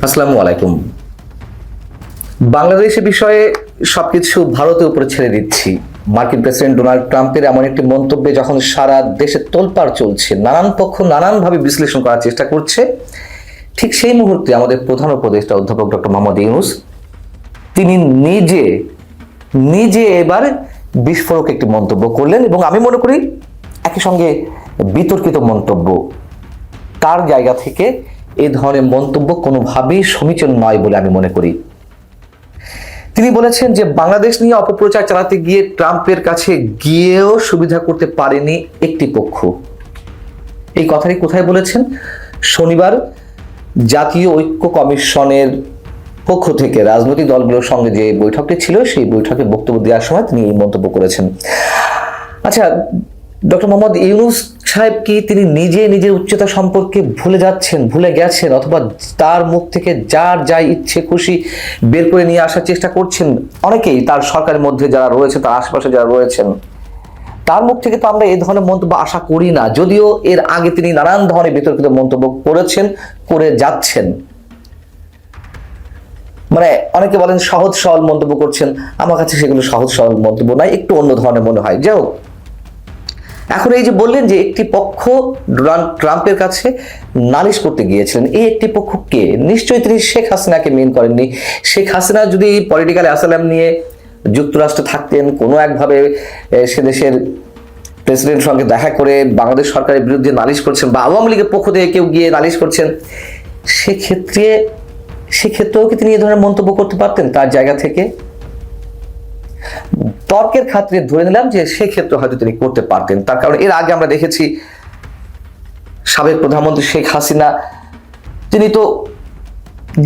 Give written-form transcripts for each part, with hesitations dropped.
আসসালামু আলাইকুম। বাংলাদেশের বিষয়ে সবকিছু ভারতের উপরে ছেড়ে দিচ্ছি। মার্কিন প্রেসিডেন্ট ডোনাল্ড ট্রাম্পের এমন একটি মন্তব্যে যখন সারা দেশে তোলপাড় চলছে, নানান পক্ষ নানানভাবে বিশ্লেষণ করার চেষ্টা করছে, ঠিক সেই মুহূর্তে আমাদের প্রধান উপদেষ্টা অধ্যাপক ডক্টর মোহাম্মদ ইউনূস তিনি নিজে নিজে এবার বিস্ফোরক একটি মন্তব্য করলেন এবং আমি মনে করি একই সঙ্গে বিতর্কিত মন্তব্য। তার জায়গা থেকে এই ধরনের মন্তব্য কোনোভাবেই সমীচীন নয় বলে আমি মনে করি। তিনি বলেছেন যে বাংলাদেশ নিয়ে অপপ্রচার চালাতে গিয়ে ট্রাম্পের কাছে গিয়েও সুবিধা করতে পারেনি একটি পক্ষ। এই কথাটি কোথায় বলেছেন? শনিবার জাতীয় ঐক্য কমিশনের পক্ষ থেকে রাজনৈতিক দলগুলোর সঙ্গে যে বৈঠকটি ছিল সেই বৈঠকে বক্তব্য দেওয়ার সময় তিনি এই মন্তব্য করেছেন। আচ্ছা, ডক্টর মোহাম্মদ ইউনূস সাহেব কি তিনি নিজে নিজের উচ্চতা সম্পর্কে ভুলে গেছেন, অথবা তার মুখ থেকে যার যাই ইচ্ছে খুশি বের করে নিয়ে আসার চেষ্টা করছেন? অনেকেই তার সরকারের মধ্যে যারা রয়েছে, তার আশেপাশে যারা রয়েছেন, তার মুখ থেকে তো আমরা এই ধরনের মন্তব্য আশা করি না, যদিও এর আগে তিনি নানান ধরনের বিতর্কিত মন্তব্য করে যাচ্ছেন। মানে অনেকে বলেন সহজ সরল মন্তব্য করছেন, আমার কাছে সেগুলো সহজ সরল মন্তব্য নয়, একটু অন্য ধরনের মনে হয়। যাই হোক, এখন এই যে বললেন যে একটি পক্ষ ডোনাল্ড ট্রাম্পের কাছে নালিশ করতে গিয়েছিলেন, এই একটি পক্ষ কে? নিশ্চয়ই তিনি শেখ হাসিনাকে মিন করেননি। শেখ হাসিনা যদি পলিটিক্যাল অ্যাসাইলাম নিয়ে যুক্তরাষ্ট্রে থাকতেন, কোনো একভাবে সে দেশের প্রেসিডেন্টের সঙ্গে দেখা করে বাংলাদেশ সরকারের বিরুদ্ধে নালিশ করছেন, বা আওয়ামী লীগের পক্ষ থেকে কেউ গিয়ে নালিশ করছেন, সেক্ষেত্রেও কি তিনি এই ধরনের মন্তব্য করতে পারতেন তার জায়গা থেকে? তর্কের খাতিরে ধরে নিলাম যে সেক্ষেত্রে হয়তো তিনি করতে পারতেন। তার কারণ এর আগে আমরা দেখেছি সাবেক প্রধানমন্ত্রী শেখ হাসিনা তিনি তো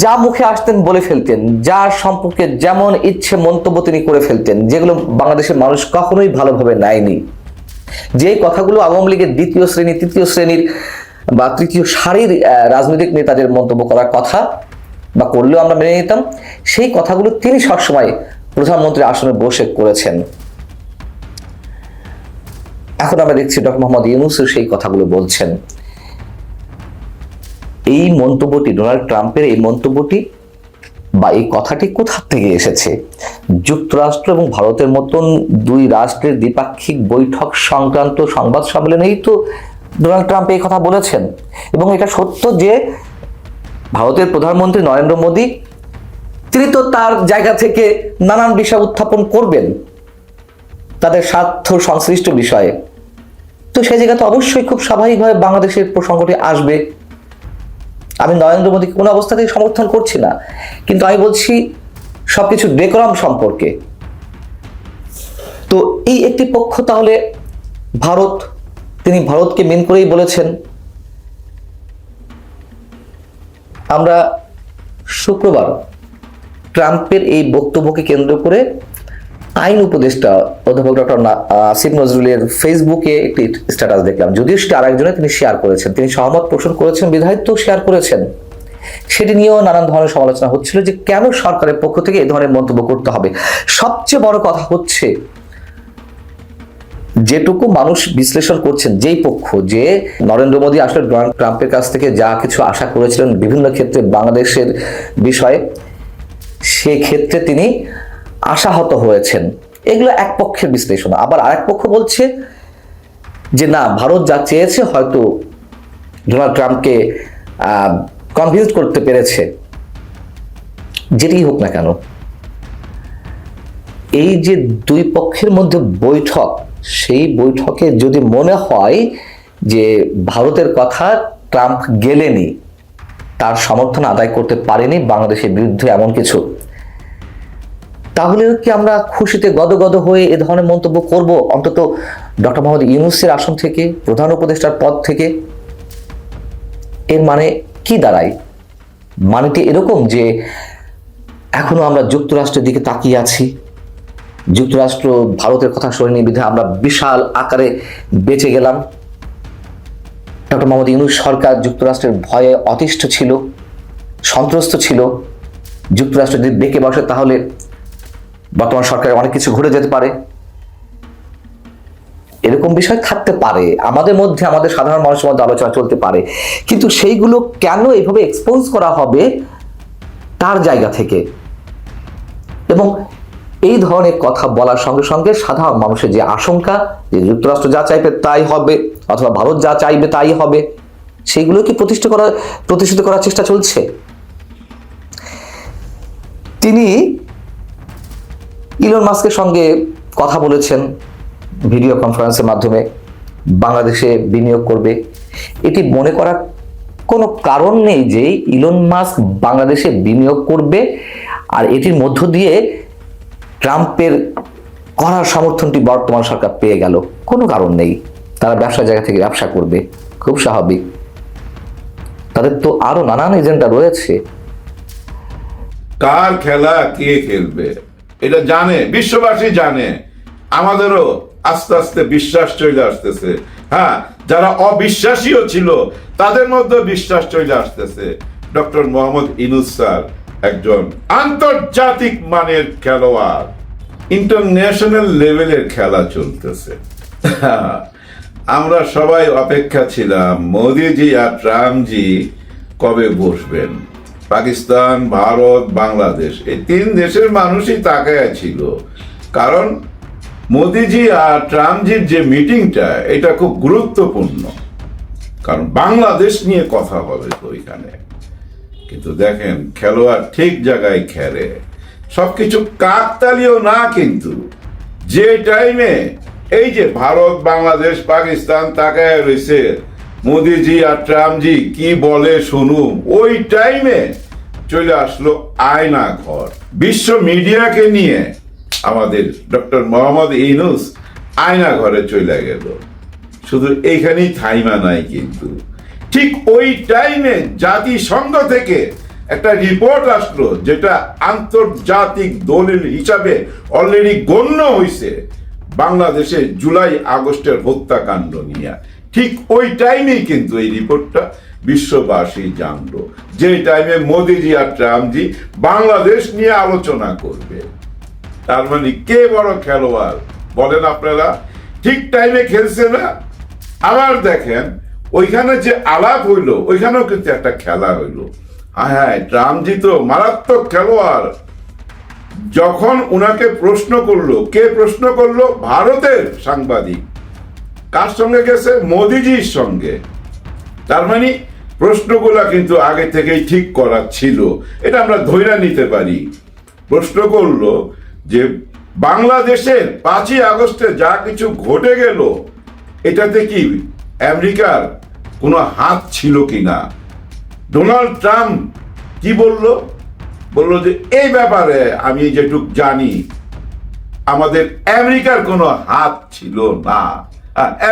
যা মুখে আসতেন বলে ফেলতেন, যার সম্পর্কে যেমন ইচ্ছে মন্তব্য তিনি করে ফেলতেন, যেগুলো বাংলাদেশের মানুষ কখনোই ভালোভাবে নেয়নি। যে কথাগুলো আওয়ামী লীগের দ্বিতীয় শ্রেণী, তৃতীয় শ্রেণীর বা তৃতীয় সারির রাজনৈতিক নেতাদের মন্তব্য করার কথা বা করলেও আমরা মেনে নিতাম, সেই কথাগুলো তিনি সবসময় প্রধানমন্ত্রীর আসনে বসে করেছেন। এখন আমরা দেখছি ডক্টর মোহাম্মদ ইউনূস সেই কথাগুলো বলছেন। এই মন্তব্যটি, ডোনাল্ড ট্রাম্পের এই মন্তব্যটি বা এই কথাটি কোথা থেকে এসেছে? যুক্তরাষ্ট্র এবং ভারতের মতন দুই রাষ্ট্রের দ্বিপাক্ষিক বৈঠক সংক্রান্ত সংবাদ সম্মেলনেই তো ডোনাল্ড ট্রাম্প এই কথা বলেছেন। এবং এটা সত্য যে ভারতের প্রধানমন্ত্রী নরেন্দ্র মোদী তিনি তো তার জায়গা থেকে নানান বিষয় উত্থাপন করবেন তাদের স্বার্থ সংশ্লিষ্ট বিষয়ে, তো সেই জায়গাতে অবশ্যই খুব স্বাভাবিকভাবে বাংলাদেশের প্রসঙ্গটি আসবে। আমি নরেন্দ্র মোদীকে কোনো অবস্থাতেই সমর্থন করছি না, কিন্তু আমি বলছি সবকিছু ডেকোরাম সম্পর্কে। তো এই একটি পক্ষ তাহলে ভারত, তিনি ভারতকে মেন করেই বলেছেন। আমরা শুক্রবার ট্রাম্পের এই বক্তব্যকে কেন্দ্র করে আইন উপদেষ্টা অধ্যাপক ডক্টর আসিফ নজরুলের ফেসবুকে একটি স্ট্যাটাস দেখলাম, যদিও সেটা আরেকজনে তিনি শেয়ার করেছেন, তিনি সহমত পোষণ করেছেন, বিধায়িত্ব শেয়ার করেছেন। সেটি নিয়েও নানান ধরনের সমালোচনা হচ্ছিল যে কেন সরকারের পক্ষ থেকে এই ধরনের মন্তব্য করতে হবে। সবচেয়ে বড় কথা হচ্ছে যেটুকু মানুষ বিশ্লেষণ করছেন, যেই পক্ষ, যে নরেন্দ্র মোদী আসলে ডোনাল্ড ট্রাম্পের কাছ থেকে যা কিছু আশা করেছিলেন বিভিন্ন ক্ষেত্রে বাংলাদেশের বিষয়ে, সেক্ষেত্রে তিনি আশাহত হয়েছেন। এগুলো এক পক্ষের বিশ্লেষণ। আবার আরেক পক্ষ বলছে যে না, ভারত যা চেয়েছে হয়তো ডোনাল্ড ট্রাম্পকে কনভিন্স করতে পেরেছে। যেটি হোক না কেন, এই যে দুই পক্ষের মধ্যে বৈঠক, সেই বৈঠকে যদি মনে হয় যে ভারতের কথা ট্রাম্প গেলেনি, তার সমর্থন আদায় করতে পারেনি বাংলাদেশের বিরুদ্ধে এমন কিছু, তাহলে কি আমরা খুশিতে গদগদ হয়ে এ ধরনের মন্তব্য করব? অন্তত ডক্টর মোহাম্মদ ইউনূসের আসন থেকে, প্রধান উপদেষ্টার পদ থেকে। এর মানে কি দাঁড়ায়? মানেটি এরকম যে এখনো আমরা যুক্তরাষ্ট্রের দিকে তাকিয়ে আছি, যুক্তরাষ্ট্র ভারতের কথা শোনেনি বিধায় আমরা বিশাল আকারে বেঁচে গেলাম। ডক্টর মোহাম্মদ ইউনূস সরকার যুক্তরাষ্ট্রের ভয়ে অতিষ্ঠ ছিল, সন্ত্রস্ত ছিল। যুক্তরাষ্ট্র যদি বেঁকে বসে তাহলে বর্তমান সরকারের অনেক কিছু ঘুরে যেতে পারে। এরকম বিষয় থাকতে পারে, আমাদের মধ্যে, আমাদের সাধারণ মানুষের মধ্যে আলোচনা চলতে পারে, কিন্তু সেইগুলো কেন এভাবে এক্সপোজ করা হবে তার জায়গা থেকে। এবং এই ধরনের কথা বলার সঙ্গে সঙ্গে সাধারণ মানুষের যে আশঙ্কা যে যুক্তরাষ্ট্র যা চাইবে তাই হবে অথবা ভারত যা চাইবে তাই হবে, সেইগুলো কি প্রতিষ্ঠিত করার চেষ্টা চলছে। তিনি ইলন মাস্কের সঙ্গে কথা বলেছেন ভিডিও কনফারেন্সের মাধ্যমে, বাংলাদেশে বিনিয়োগ করবে। এটি মনে করার কোনো কারণ নেই যে ইলন মাস্ক বাংলাদেশে বিনিয়োগ করবে আর এটির মধ্য দিয়ে ট্রাম্পের করার সমর্থনটি বর্তমান সরকার পেয়ে গেল। কোনো কারণ নেই, তারা ব্যবসার জায়গা থেকে ব্যবসা করবে, খুব স্বাভাবিক। তাদের তো আরো নানান এজেন্ডা রয়েছে। কার খেলা কে খেলবে এটা জানে, বিশ্ববাসী জানে। আমাদেরও আস্তে আস্তে বিশ্বাস চলে আসতেছে। হ্যাঁ, যারা অবিশ্বাসীও ছিল তাদের মধ্যে বিশ্বাস চলে আসতেছে। ডক্টর মোহাম্মদ ইউনূস স্যার একজন আন্তর্জাতিক মানের খেলোয়াড়, ইন্টারন্যাশনাল লেভেলের খেলা চলতেছে। আমরা সবাই অপেক্ষা ছিলাম মোদিজি আর ট্রাম্পজি কবে বসবেন। পাকিস্তান, ভারত, বাংলাদেশ এই তিন দেশের মানুষই তাকায় ছিল, কারণ মোদিজি আর ট্রাম্পজির যে মিটিংটা এটা খুব গুরুত্বপূর্ণ, কারণ বাংলাদেশ নিয়ে কথা হবে তো ওইখানে। কিন্তু দেখেন খেলোয়াড় ঠিক জায়গায় খেলে, সবকিছু কাকতালীয় না। কিন্তু যে টাইমে এই যে ভারত, বাংলাদেশ, পাকিস্তান তাকায় রয়েছে মোদিজি আর ট্রাম্পজি কি বলে শুনুন, ওই টাইমে চলে আসলো আয়না ঘর। বিশ্ব মিডিয়াকে নিয়ে আমাদের ডক্টর মোহাম্মদ ইউনূস আয়না ঘরে চলে গেল। শুধু এইখানেই থাইমা নাই, কিন্তু ঠিক ওই টাইমে জাতিসংঘ থেকে একটা রিপোর্ট আসলো যেটা আন্তর্জাতিক দলিল হিসাবে অলরেডি গণ্য হয়েছে বাংলাদেশে জুলাই আগস্টের হত্যাকাণ্ড নিয়ে। ঠিক ওই টাইমেই কিন্তু এই রিপোর্টটা বিশ্ববাসী জানলো, যে টাইমে মোদিজি আর ট্রাম্পজি বাংলাদেশ নিয়ে আলোচনা করবে। তার মানে কে বড় খেলোয়াড় বলেন আপনারা? ঠিক টাইমে খেলছে না? আবার দেখেন ওইখানে যে আলাপ হইলো ওইখানেও কিন্তু একটা খেলা হইলো। হ্যাঁ, ট্রাম্পজি তো মারাত্মক খেলোয়াড়। যখন উনাকে প্রশ্ন করলো, কে প্রশ্ন করলো? ভারতের সাংবাদিক। কার সঙ্গে গেছে? মোদিজির সঙ্গে। তার মানে প্রশ্নগুলা কিন্তু আগে থেকেই ঠিক করা ছিল, এটা আমরা ধৈর্য নিতে পারি। প্রশ্ন করলো যে বাংলাদেশের 5ই আগস্টে যা কিছু ঘটে গেল এটাতে কি আমেরিকার কোনো হাত ছিল কিনা। ডোনাল্ড ট্রাম্প কি বলল? বললো যে এই ব্যাপারে আমি যেটুক জানি আমাদের আমেরিকার কোনো হাত ছিল না,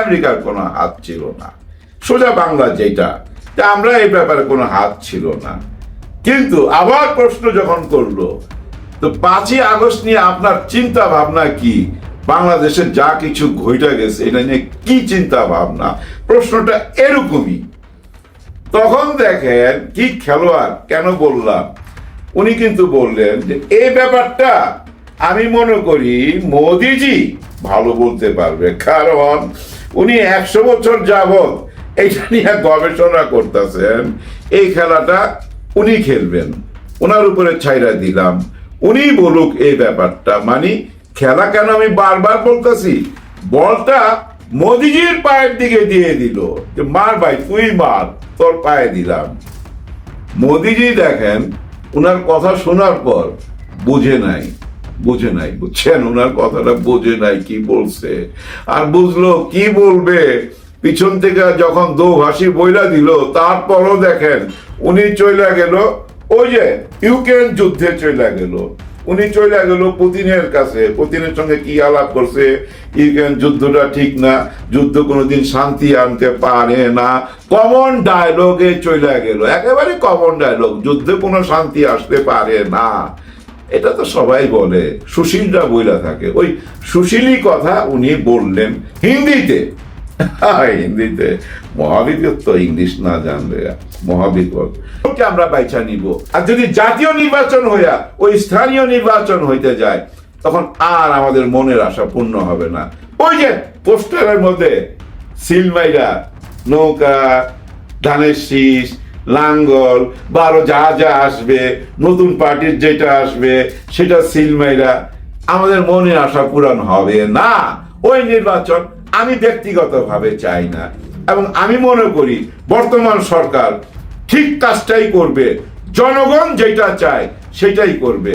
আমেরিকার কোনো হাত ছিল না। সোজা বাংলা যেটা, আমরা এই ব্যাপারে কোনো হাত ছিল না। কিন্তু আবার প্রশ্ন যখন করলো, তো 5ই আগস্ট নিয়ে আপনার চিন্তা ভাবনা কি? বাংলাদেশে যা কিছু ঘটে গেছে এটা নিয়ে কি চিন্তা ভাবনা? প্রশ্নটা এরকমই। তখন দেখেন কি খেলোয়াড়, কেন বললাম, উনি কিন্তু বললেন যে এই ব্যাপারটা আমি মনে করি মোদিজি ভালো বলতে পারবে, কারণ উনি 100 বছর যাবৎ এইটা নিয়ে গবেষণা করতেছেন। এই খেলাটা উনি খেলবেন, ওনার উপরে ছাইরা দিলাম, উনি বলুক এই ব্যাপারটা। মানে খেলা কেন আমি বারবার বলতেছি, বলটা মোদিজির পায়ের দিকে দিয়ে দিল যে মার ভাই, তুই মার, তোর পায়ে দিলাম। মোদিজি দেখেন উনার কথা শোনার পর বুঝে নাই, বুঝছেন, ওনার কথাটা বোঝে নাই কি বলছে। আর বুঝলো কি বলবে, পিছন থেকে যখন দোভাষী বইলা দিল, তারপরও দেখেন উনি চলে গেল ওই যে ইউক্রেন যুদ্ধে চলে গেল। উনি চলে গেল পুতিনের কাছে, পুতিনের সঙ্গে কি আলাপ করছে, ইউক্রেন যুদ্ধটা ঠিক না, যুদ্ধ কোনোদিন শান্তি আনতে পারে না। কমন ডায়লগে চলে গেল, একেবারে কমন ডায়লগ, যুদ্ধে কোনো শান্তি আসতে পারে না। এটা তো সবাই বলে, সুশীলরা বইলা থাকে, ওই সুশীলই কথা উনি বললেন হিন্দিতে। হিন্দিতে মহাবিপদ তো, ইংলিশ না জানলে মহাবিপদ। আমরা বাইচা নিব। আর যদি জাতীয় নির্বাচন হইয়া ওই স্থানীয় নির্বাচন হইতে যায়, তখন আর আমাদের মনের আশা পূর্ণ হবে না। ওই যে পোস্টারের মধ্যে সিলমাইরা, নৌকা, ধানের শীষ, লাঙ্গল বা আরো যা যা আসবে, নতুন পার্টির যেটা আসবে সেটা সিলমাইরা আমাদের মনে আশা পূরণ হবে না। ওই নির্বাচন আমি ব্যক্তিগতভাবে চাই না, এবং আমি মনে করি বর্তমান সরকার ঠিক কাজটাই করবে, জনগণ যেটা চায় সেটাই করবে।